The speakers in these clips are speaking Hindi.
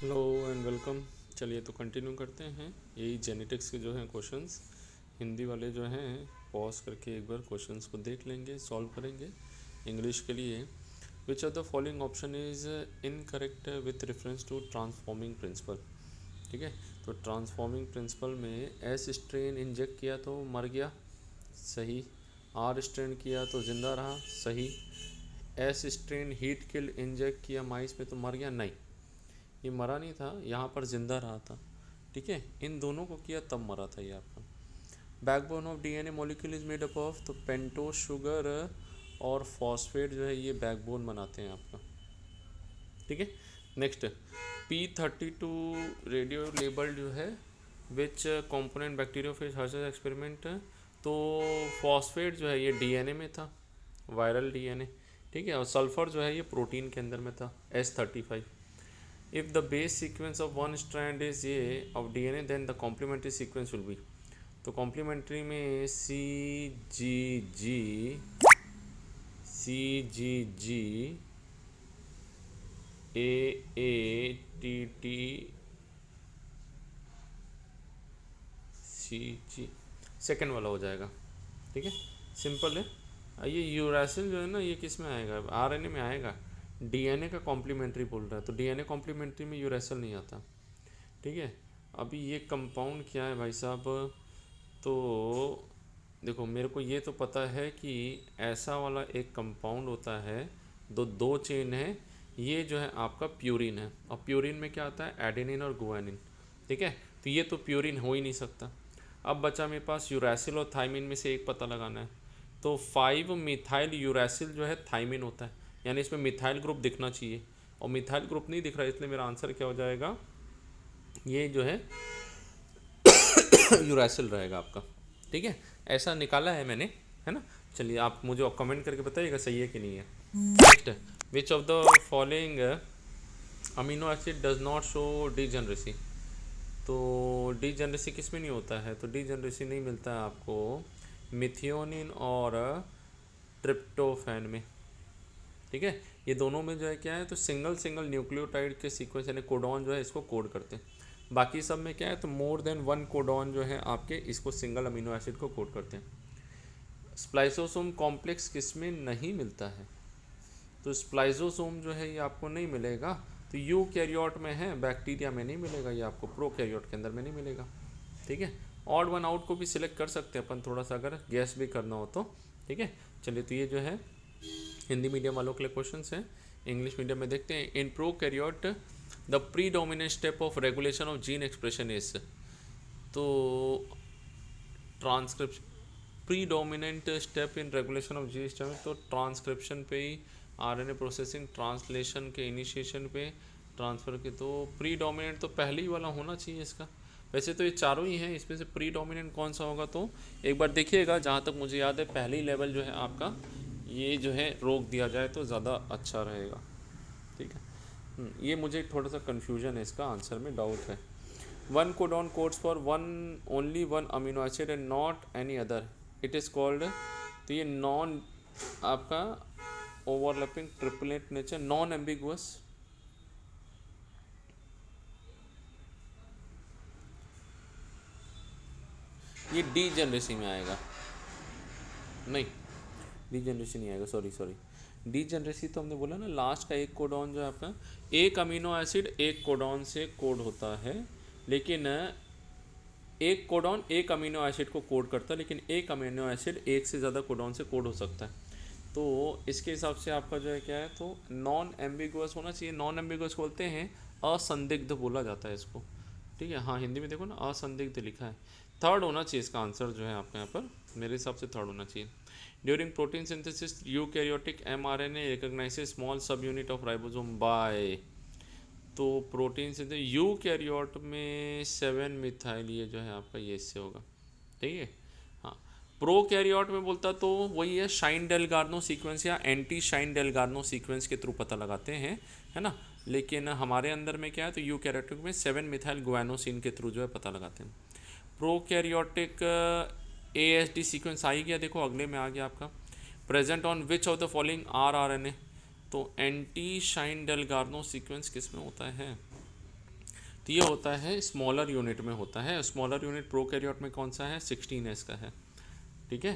Hello and welcome. चलिए तो कंटिन्यू करते हैं। यही जेनेटिक्स के जो हैं क्वेश्चंस हिंदी वाले जो हैं पॉज करके एक बार क्वेश्चंस को देख लेंगे, सॉल्व करेंगे। इंग्लिश के लिए which of the following option is incorrect with reference to transforming principle. ठीक है, तो ट्रांसफॉर्मिंग प्रिंसिपल में एस स्ट्रेन इंजेक्ट किया तो मर गया, सही। आर स्ट्रेन किया तो ज़िंदा रहा, सही। S strain heat kill inject किया माइस में तो मर गया, नहीं, ये मरा नहीं था, यहाँ पर जिंदा रहा था। ठीक है, इन दोनों को किया तब मरा था ये आपका। Backbone of DNA molecule is made up of, तो पेंटोज शुगर और फॉस्फेट जो है ये बैकबोन बनाते हैं आपका। ठीक है, नेक्स्ट P32 रेडियो लेबल जो है विच कंपोनेंट बैक्टीरियोफेज हर्शेस एक्सपेरिमेंट, तो फॉस्फेट जो है ये डीएनए में था, वायरल डीएनए। ठीक है, और सल्फर जो है ये प्रोटीन के अंदर में था, S35। If the base sequence of one strand is A of DNA, then the complementary sequence will be, तो complementary में C G A C second वाला हो जाएगा। ठीक है, सिंपल है। ये यूरासिल जो है ना ये किस में आएगा, आरएनए में आएगा। डीएनए का कॉम्प्लीमेंट्री बोल रहा है, तो डीएनए कॉम्प्लीमेंट्री में यूरासिल नहीं आता। ठीक है, अभी ये कंपाउंड क्या है भाई साहब, तो देखो मेरे को ये तो पता है कि ऐसा वाला एक कंपाउंड होता है, दो चेन है, ये जो है आपका प्यूरिन है, और प्यूरिन में क्या आता है, एडेनिन और गुआनिन। ठीक है, तो ये तो प्यूरिन हो ही नहीं सकता। अब बचा मेरे पास यूरासिल और थाइमिन में से एक पता लगाना है, तो 5 मिथाइल यूरासिल जो है थाइमिन होता है, यानी इसमें मिथाइल ग्रुप दिखना चाहिए, और मिथाइल ग्रुप नहीं दिख रहा है, इसलिए मेरा आंसर क्या हो जाएगा, ये जो है यूरासिल रहेगा आपका। ठीक है, ऐसा निकाला है मैंने, है ना। चलिए आप मुझे कमेंट करके बताइएगा सही है कि नहीं है। Next, which of the following amino acid does not show degeneracy, तो डीजनरेसी किस में नहीं होता है, तो डीजनरेसी नहीं मिलता है आपको मिथियोनिन और ट्रिप्टोफैन में। ठीक है, ये दोनों में जो है क्या है, तो सिंगल सिंगल न्यूक्लियोटाइड के सीक्वेंस यानी कोडॉन जो है इसको कोड करते हैं। बाकी सब में क्या है, तो मोर देन वन कोडॉन जो है आपके इसको सिंगल अमीनो एसिड को कोड करते हैं। स्प्लाइसोसोम कॉम्प्लेक्स किस में नहीं मिलता है, तो स्प्लाइसोसोम जो है ये आपको नहीं मिलेगा, तो यू कैरियोट में है, बैक्टीरिया में नहीं मिलेगा, ये आपको प्रो कैरियोट के अंदर में नहीं मिलेगा। ठीक है, ऑड वन आउट को भी सिलेक्ट कर सकते हैं अपन थोड़ा सा अगर गैस भी करना हो तो। ठीक है, चलिए तो ये जो है हिंदी मीडियम वालों के लिए क्वेश्चन हैं। इंग्लिश मीडियम में देखते हैं। In prokaryote the predominant step of regulation of gene expression is, तो transcription predominant step in regulation of gene step, तो ट्रांसक्रिप्शन पे ही, आरएनए प्रोसेसिंग, ट्रांसलेशन के इनिशिएशन पे, ट्रांसफ़र के, तो प्री डोमिनेंट तो पहले ही वाला होना चाहिए इसका। वैसे तो ये चारों ही हैं, इसमें से प्री डोमिनेंट कौन सा होगा, तो एक बार देखिएगा, जहाँ तक मुझे याद है पहले ही लेवल जो है आपका ये जो है रोक दिया जाए तो ज़्यादा अच्छा रहेगा। ठीक है, ये मुझे थोड़ा सा कन्फ्यूजन है, इसका आंसर में डाउट है। One codon codes for one only one amino acid and not any other, it is called, तो ये नॉन आपका overlapping triplet nature, non ambiguous, ये डी जनरेसी में आएगा, नहीं डी जनरेसी नहीं आएगा, सॉरी। डी जनरेसी तो हमने बोला ना, लास्ट का एक कोडॉन जो है आपका, एक अमीनो एसिड एक कोडॉन से कोड होता है, लेकिन एक कोडॉन एक अमीनो एसिड को कोड करता है, लेकिन एक अमीनो एसिड एक से ज़्यादा कोडॉन से कोड हो सकता है। तो इसके हिसाब से आपका जो है क्या है, तो नॉन एम्बिगुअस होना चाहिए। नॉन एम्बिगुअस बोलते हैं, असंदिग्ध बोला जाता है इसको। ठीक है, हाँ हिंदी में देखो ना, असंदिग्ध लिखा है, थर्ड होना चाहिए इसका आंसर जो है आपके यहाँ पर, मेरे हिसाब से थर्ड होना चाहिए। During protein synthesis eukaryotic mRNA recognises small subunit of ribosome by, तो प्रोटीन से यूकैरियोट में 7 मिथाइल, ये जो है आपका ये इससे होगा। ठीक है, हाँ। प्रोकैरियोट में बोलता तो वही है, शाइन डेलगार्नो सीक्वेंस या एंटी शाइन डेलगार्नो सीक्वेंस के थ्रू पता लगाते हैं, है ना। लेकिन हमारे अंदर में क्या है, तो यूकैरियोटिक में 7 मिथाइल गुआनोसिन के थ्रू जो है पता लगाते हैं। प्रोकैरियोटिक ASD सीक्वेंस आ ही गया, देखो अगले में आ गया आपका। Present on which of the following RRNA, तो एंटी शाइन डेलगार्नो सीक्वेंस किस में होता है, तो ये होता है स्मॉलर यूनिट में होता है। स्मॉलर यूनिट प्रोकैरियोट में कौन सा है, 16S का है। ठीक है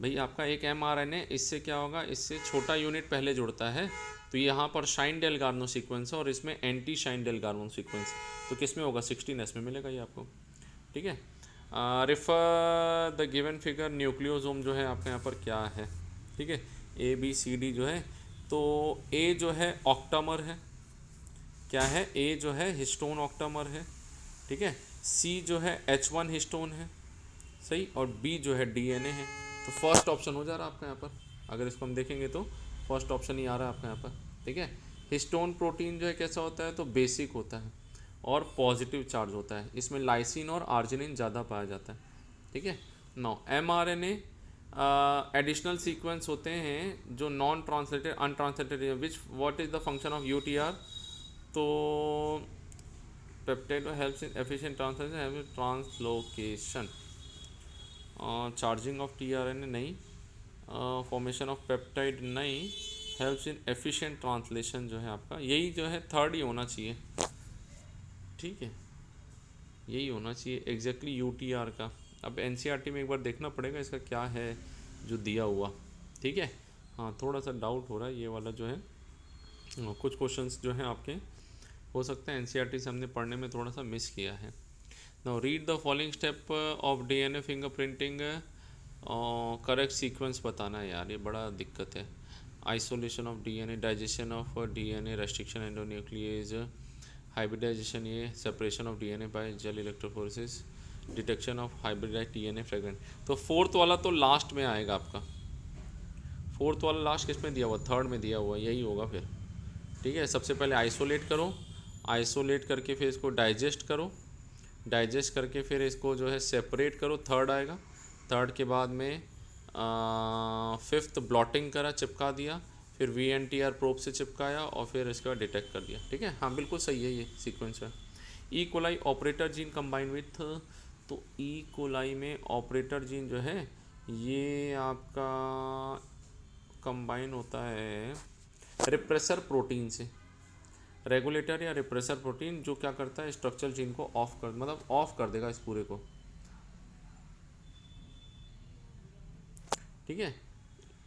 भाई, आपका एक mRNA, इससे क्या होगा, इससे छोटा यूनिट पहले जुड़ता है। तो यहाँ पर शाइन डेल गार्नो सीक्वेंस है और इसमें एंटी शाइन डेल गार्नो सीक्वेंस, तो किस में होगा, 16S में मिलेगा ये आपको। ठीक है, refer the given figure, nucleosome जो है आपका यहाँ पर क्या है। ठीक है, ABCD जो है, तो ए जो है ऑक्टामर है, क्या है, ए जो है हिस्टोन ऑक्टामर है। ठीक है, सी जो है H1 हिस्टोन है, सही, और बी जो है DNA है। तो फर्स्ट ऑप्शन हो जा रहा है आपका यहाँ पर, अगर इसको हम देखेंगे तो फर्स्ट ऑप्शन ही आ रहा है आपका यहाँ पर। ठीक है, हिस्टोन प्रोटीन जो है कैसा होता है, तो बेसिक होता है और पॉजिटिव चार्ज होता है, इसमें लाइसिन और आर्जिनिन ज़्यादा पाया जाता है। ठीक है, नो mRNA एडिशनल सीक्वेंस होते हैं जो non translated untranslated, which what is the function of UTR, तो peptide helps in efficient translation translocation, charging of tRNA नहीं, फॉर्मेशन ऑफ पेप्टाइड नहीं, हेल्प्स इन एफिशिएंट ट्रांसलेशन जो है आपका, यही जो है थर्ड ही होना चाहिए। ठीक है, यही होना चाहिए एग्जैक्टली UTR का। अब NCERT में एक बार देखना पड़ेगा इसका क्या है जो दिया हुआ। ठीक है, हाँ थोड़ा सा डाउट हो रहा है ये वाला जो है, कुछ क्वेश्चंस जो हैं आपके हो सकता है NCERT से हमने पढ़ने में थोड़ा सा मिस किया है। Now read the following step of DNA fingerprinting, correct sequence बताना है यार, ये बड़ा दिक्कत है। Isolation of DNA, digestion of DNA, restriction endonuclease, hybridization, ये separation of DNA by gel electrophoresis, detection of hybridize DNA fragment. तो फोर्थ वाला तो लास्ट में आएगा आपका, फोर्थ वाला लास्ट किस में दिया हुआ, थर्ड में दिया हुआ, यही होगा फिर। ठीक है, सबसे पहले आइसोलेट करो, आइसोलेट करके फिर इसको डाइजेस्ट करो, डाइजेस्ट करके फिर इसको जो है सेपरेट करो, थर्ड आएगा। थर्ड के बाद में फिफ्थ ब्लॉटिंग करा, चिपका दिया, फिर VNTR प्रोब से चिपकाया और फिर इसके बाद डिटेक्ट कर दिया। ठीक है, हाँ बिल्कुल सही है, ये सीक्वेंस है। E coli operator gene combine with, तो ई कोलाई में ऑपरेटर जीन जो है ये आपका कंबाइन होता है रिप्रेसर प्रोटीन से। रेगुलेटर या रिप्रेसर प्रोटीन जो क्या करता है, स्ट्रक्चरल जीन को ऑफ कर, मतलब ऑफ कर देगा इस पूरे को। ठीक है,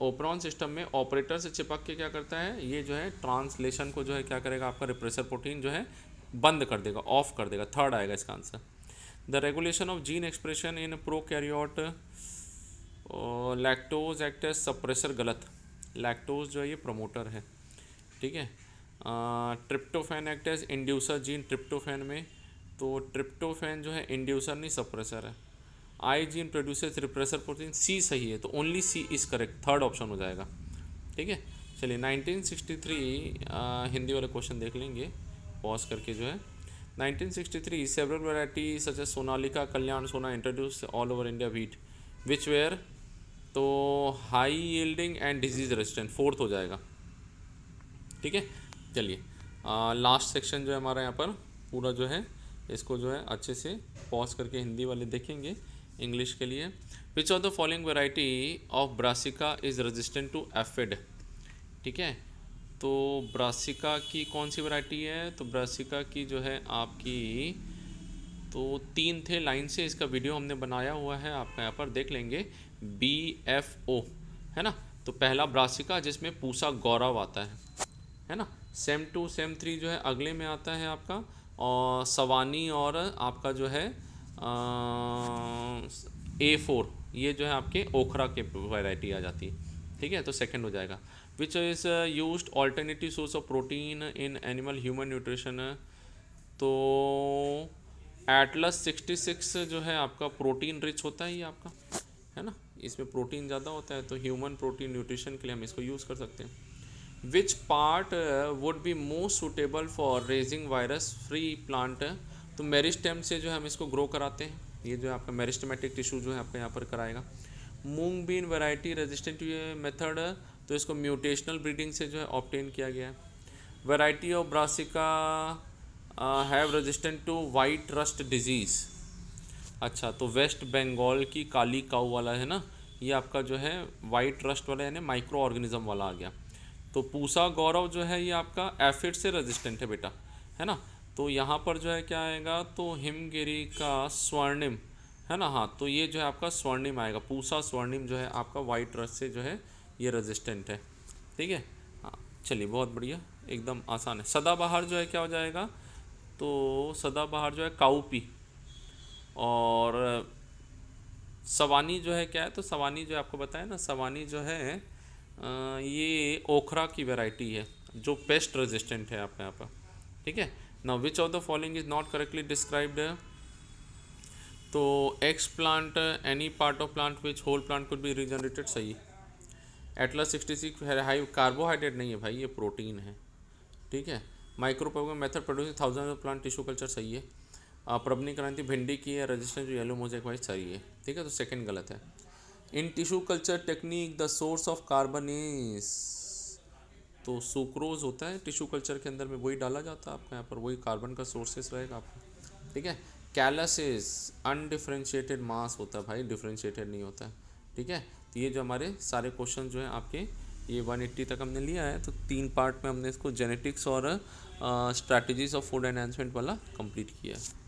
ओपरॉन सिस्टम में ऑपरेटर से चिपक के क्या करता है, ये जो है ट्रांसलेशन को जो है क्या करेगा, आपका रिप्रेसर प्रोटीन जो है बंद कर देगा, ऑफ कर देगा, थर्ड आएगा इसका answer. The regulation of gene expression in prokaryote, lactose act as suppressor, गलत, लैक्टोज जो है ये प्रमोटर है। ठीक है, tryptophan act as inducer gene tryptophan में, तो ट्रिप्टोफैन जो है इंड्यूसर नहीं सप्रेसर है। I gene produces repressor protein, C सही है, तो only C is correct, third option हो जाएगा। ठीक है, चलिए 1963 हिंदी वाले क्वेश्चन देख लेंगे पॉज करके जो है। 1963 several variety such as Sonalika, Kalyan Sona introduce all over India wheat, which were, तो high yielding and disease resistant, fourth हो जाएगा। ठीक है, चलिए लास्ट सेक्शन जो है हमारा यहाँ पर पूरा जो है इसको जो है अच्छे से पॉज करके हिंदी वाले देखेंगे इंग्लिश के लिए। Which of the following variety of brassica is resistant to aphid. ठीक है, तो ब्रासिका की कौन सी वैरायटी है, तो ब्रासिका की जो है आपकी, तो 3 थे लाइन से, इसका वीडियो हमने बनाया हुआ है, आपका यहाँ पर देख लेंगे। BFO है ना, तो पहला ब्रासिका जिसमें पूसा गौरव आता है ना। सेम 2 सेम 3 जो है अगले में आता है आपका, और सवानी और आपका जो है A4, ये जो है आपके ओखरा के वैरायटी आ जाती है। ठीक है, तो सेकंड हो जाएगा। Which is used alternative source of protein in animal human nutrition, तो एटलस 66 जो है आपका प्रोटीन रिच होता है ये आपका, है ना, इसमें प्रोटीन ज़्यादा होता है, तो ह्यूमन प्रोटीन न्यूट्रिशन के लिए हम इसको यूज़ कर सकते हैं। Which part would be most suitable for raising virus free plant, तो मेरिस्टेम से जो है हम इसको ग्रो कराते हैं, ये जो है आपका मेरिस्टेमेटिक टिश्यू जो है आपका यहाँ पर कराएगा। मूंग बीन वैरायटी रेजिस्टेंट टू ये मेथड, तो इसको म्यूटेशनल ब्रीडिंग से जो है ऑब्टेन किया गया है। Variety of brassica have resistant to white rust disease, अच्छा, तो वेस्ट बंगाल की काली काऊ वाला है ना, ये आपका जो है वाइट रस्ट वाला यानी माइक्रो ऑर्गेनिज्म वाला आ गया। तो पूसा गौरव जो है ये आपका एफिड से रेजिस्टेंट है बेटा, है ना, तो यहाँ पर जो है क्या आएगा, तो हिमगिरी का स्वर्णिम है ना, हाँ, तो ये जो है आपका स्वर्णिम आएगा, पूसा स्वर्णिम जो है आपका वाइट रस से जो है ये रेजिस्टेंट है। ठीक है, हाँ, चलिए बहुत बढ़िया, एकदम आसान है। सदाबहार जो है क्या हो जाएगा, तो सदाबहार जो है काउपी, और सवानी जो है क्या है, तो सवानी जो है आपको बताया ना, सवानी जो है ये ओखरा की वैरायटी है जो पेस्ट रेजिस्टेंट है आपके यहाँ पर। ठीक है, now which of the following is not correctly described, तो explant any part of plant which whole plant could be regenerated, सही। एटलस 66 हाई कार्बोहाइड्रेट नहीं है भाई, ये प्रोटीन है। ठीक है, micropropagation method producing thousand of plant tissue culture, सही है। प्रबनी क्रांति भिंडी की है, रेजिस्टेंट जो येलो मोजेक वाइट, सही है। ठीक है, तो सेकंड गलत है। In tissue culture technique the source of carbon is, तो सुक्रोज होता है टिश्यू कल्चर के अंदर में, वही डाला जाता है आपके यहाँ पर, वही कार्बन का सोर्सेस रहेगा आपका। ठीक है, कैलसिस अनडिफ्रेंशिएटेड मास होता है भाई, डिफ्रेंशिएटेड नहीं होता है। ठीक है, तो ये जो हमारे सारे क्वेश्चन जो हैं आपके, ये 180 तक हमने लिया है, तो 3 पार्ट में हमने इसको जेनेटिक्स और स्ट्रैटेजीज ऑफ फूड एनहांसमेंट वाला कंप्लीट किया है।